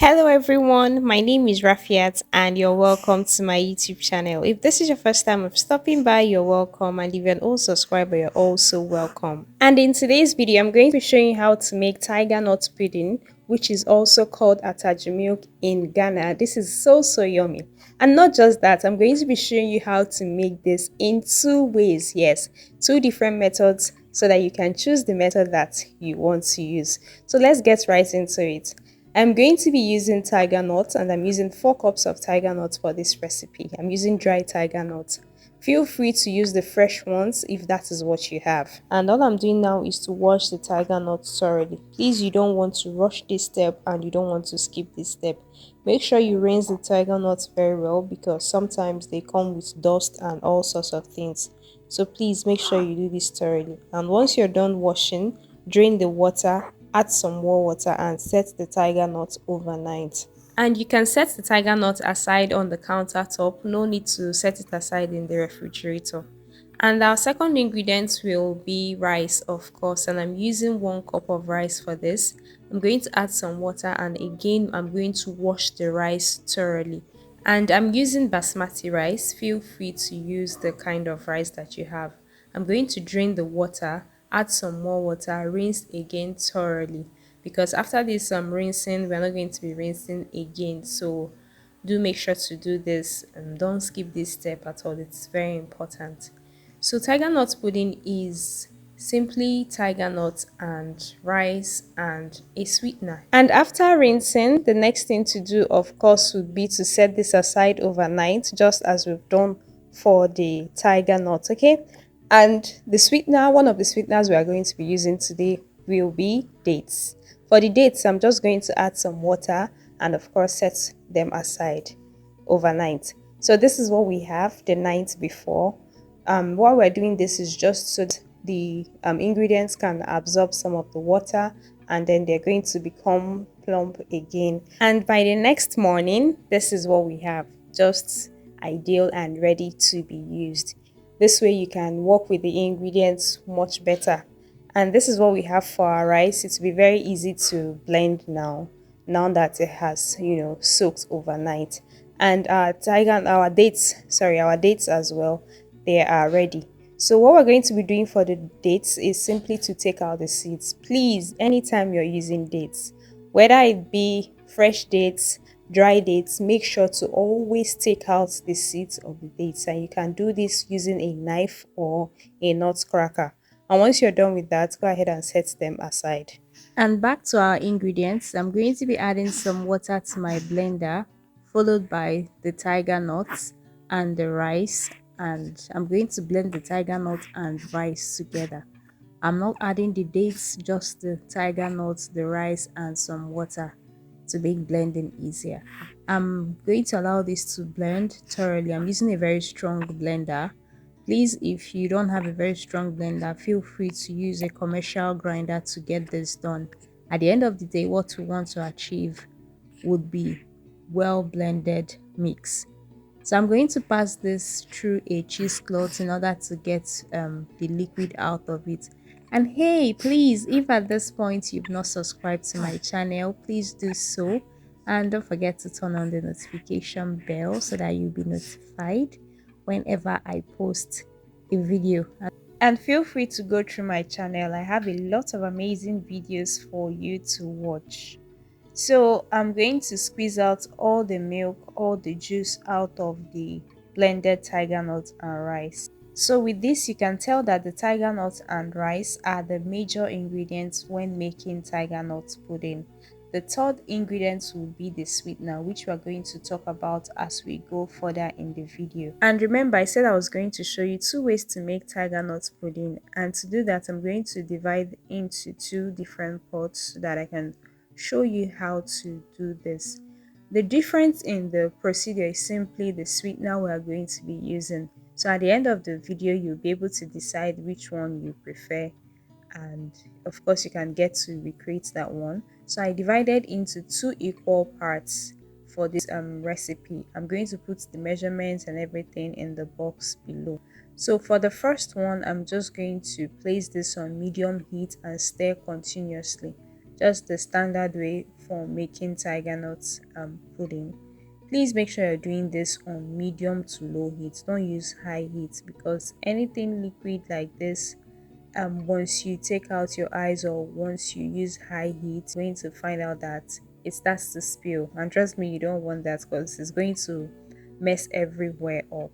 Hello everyone, my name is Rafiat and you're welcome to my YouTube channel. If this is your first time of stopping by, you're welcome, and if you're an old subscriber, you're also welcome. And in today's video, I'm going to be showing you how to make tiger nut pudding, which is also called Atadwe milk in Ghana. This is so yummy. And not just that, I'm going to be showing you how to make this in two ways. Yes, two different methods so that you can choose the method that you want to use. So let's get right into it. I'm going to be using tiger nuts and I'm using 4 cups of tiger nuts for this recipe. I'm using dry tiger nuts. Feel free to use the fresh ones if that is what you have. And all I'm doing now is to wash the tiger nuts thoroughly. Please, you don't want to rush this step and you don't want to skip this step. Make sure you rinse the tiger nuts very well because sometimes they come with dust and all sorts of things. So please make sure you do this thoroughly. And once you're done washing, drain the water, add some more water and set the tiger nut overnight. And you can set the tiger nut aside on the countertop, no need to set it aside in the refrigerator. And our second ingredient will be rice, of course, and I'm using 1 cup of rice for this. I'm going to add some water and again I'm going to wash the rice thoroughly. And I'm using basmati rice. Feel free to use the kind of rice that you have. I'm going to drain the water, add some more water, rinse again thoroughly because after this rinsing, we're not going to be rinsing again. So do make sure to do this and don't skip this step at all. It's very important. So tiger nut pudding is simply tiger nuts and rice and a sweetener. And after rinsing, the next thing to do, of course, would be to set this aside overnight, just as we've done for the tiger nut, okay? And the sweetener, one of the sweeteners we are going to be using today will be dates. For the dates, I'm just going to add some water and of course set them aside overnight. So this is what we have the night before. Why we're doing this is just so that the ingredients can absorb some of the water and then they're going to become plump again. And by the next morning, this is what we have, just ideal and ready to be used. This way you can work with the ingredients much better. And this is what we have for our rice. It will be very easy to blend now that it has, soaked overnight. And our dates as well, they are ready. So what we're going to be doing for the dates is simply to take out the seeds. Please, anytime you're using dates, whether it be fresh dates, dry dates, make sure to always take out the seeds of the dates, and you can do this using a knife or a nut cracker. And once you're done with that, go ahead and set them aside. And back to our ingredients, I'm going to be adding some water to my blender, followed by the tiger nuts and the rice. And I'm going to blend the tiger nut and rice together. I'm not adding the dates, just the tiger nuts, the rice, and some water to make blending easier. I'm going to allow this to blend thoroughly. I'm using a very strong blender. Please, if you don't have a very strong blender, feel free to use a commercial grinder to get this done. At the end of the day, what we want to achieve would be well blended mix. So I'm going to pass this through a cheesecloth in order to get the liquid out of it. And hey, please, if at this point you've not subscribed to my channel, please do so. And don't forget to turn on the notification bell so that you'll be notified whenever I post a video. And feel free to go through my channel. I have a lot of amazing videos for you to watch. So I'm going to squeeze out all the milk, all the juice out of the blended tiger nuts and rice. So with this, you can tell that the tiger nuts and rice are the major ingredients when making tiger nut pudding. The third ingredient will be the sweetener, which we are going to talk about as we go further in the video. And remember, I said I was going to show you 2 ways to make tiger nut pudding. And to do that, I'm going to divide into 2 different pots so that I can show you how to do this. The difference in the procedure is simply the sweetener we are going to be using. So at the end of the video, you'll be able to decide which one you prefer, and of course you can get to recreate that one. So I divided into 2 equal parts for this recipe. I'm going to put the measurements and everything in the box below. So for the first one, I'm just going to place this on medium heat and stir continuously. just the standard way for making tiger nuts pudding. Please make sure you're doing this on medium to low heat. Don't use high heat because anything liquid like this, once you take out your eyes or once you use high heat, you're going to find out that it starts to spill. And trust me, you don't want that because it's going to mess everywhere up.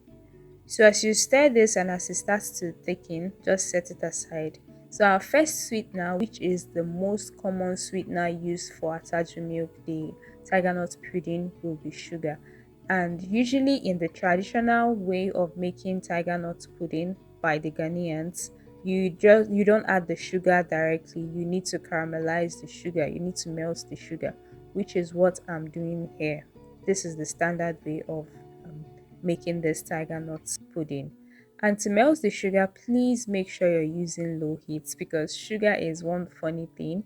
So as you stir this and as it starts to thicken, just set it aside. So our first sweetener, which is the most common sweetener used for Atadwe milk, the tiger nut pudding, will be sugar. And usually in the traditional way of making tiger nut pudding by the Ghanaians, you don't add the sugar directly. You need to caramelize the sugar. You need to melt the sugar, which is what I'm doing here. This is the standard way of um, making this tiger nuts pudding. And to melt the sugar, please make sure you're using low heat because sugar is one funny thing.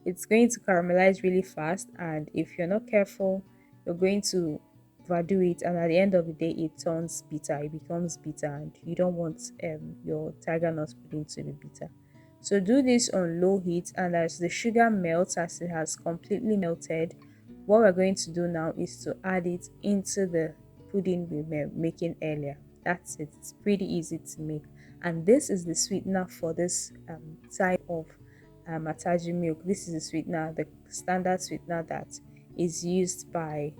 It's going to caramelize really fast, and if you're not careful, you're going to overdo it, and at the end of the day, it turns bitter. It becomes bitter, and you don't want your tiger nut pudding to be bitter. So do this on low heat, and as the sugar melts, as it has completely melted, what we're going to do now is to add it into the pudding we were making earlier. That's it. It's pretty easy to make. And this is the sweetener for this type of Atadwe milk. This is the sweetener, the standard sweetener that is used by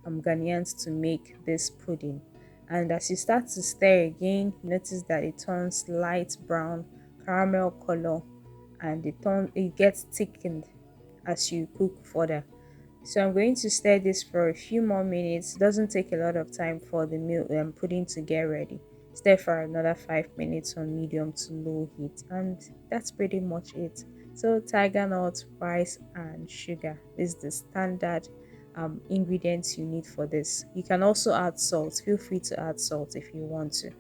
Ghanaians to make this pudding. And as you start to stir again, you notice that it turns light brown caramel color, and it gets thickened as you cook further. So I'm going to stir this for a few more minutes. It doesn't take a lot of time for the milk pudding to get ready. Stir for another 5 minutes on medium to low heat, and that's pretty much it. So tiger nuts, rice, and sugar. This is the standard ingredients you need for this. You can also add salt. Feel free to add salt if you want to.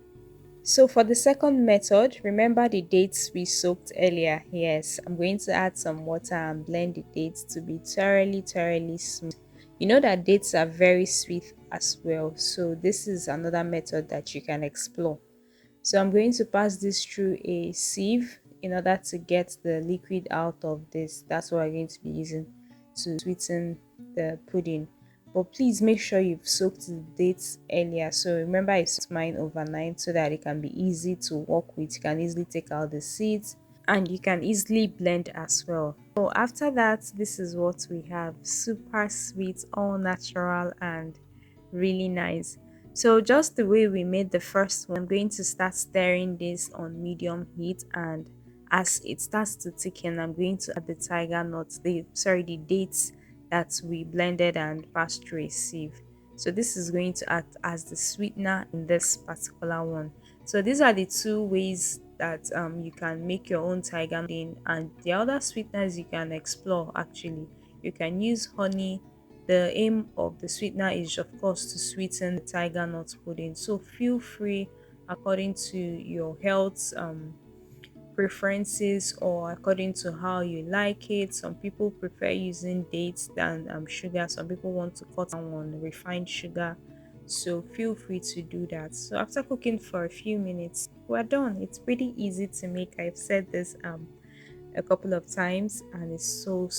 So for the second method, remember the dates we soaked earlier. Yes, I'm going to add some water and blend the dates to be thoroughly smooth. You know that dates are very sweet as well, so this is another method that you can explore. So I'm going to pass this through a sieve in order to get the liquid out of this. That's what I'm going to be using to sweeten the pudding. But please make sure you've soaked the dates earlier. So remember I soaked mine overnight so that it can be easy to work with. You can easily take out the seeds and you can easily blend as well. So after that, this is what we have. Super sweet, all natural and really nice. So just the way we made the first one, I'm going to start stirring this on medium heat, and as it starts to thicken, I'm going to add the tiger nuts, the dates that we blended and passed through a sieve. So this is going to act as the sweetener in this particular one. So these are the two ways that you can make your own tiger pudding, and the other sweeteners you can explore actually. You can use honey. The aim of the sweetener is of course to sweeten the tiger nut pudding. So feel free according to your health preferences or according to how you like it. Some people prefer using dates than sugar. Some people want to cut down on refined sugar. So feel free to do that. So after cooking for a few minutes, we're done. It's pretty easy to make. I've said this a couple of times and it's so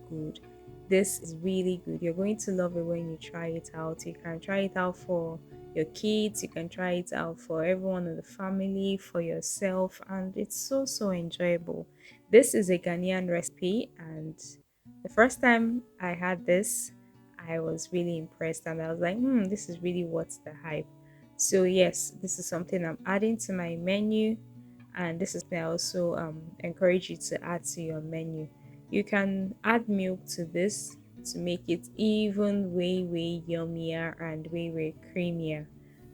good. This is really good. You're going to love it when you try it out. You can try it out for your kids, you can try it out for everyone in the family, for yourself, and it's so enjoyable. This is a Ghanaian recipe, and the first time I had this, I was really impressed and I was like, this is really what's the hype. So yes, this is something I'm adding to my menu, and this is something I also encourage you to add to your menu. You can add milk to this to make it even way yummier and way creamier.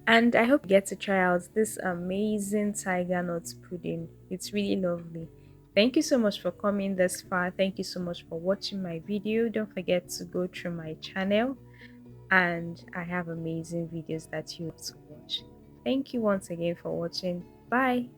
And I hope you get to try out this amazing tiger nuts pudding. It's really lovely. Thank you so much for coming this far. Thank you so much for watching my video. Don't forget to go through my channel, and I have amazing videos that you have to watch. Thank you once again for watching. Bye.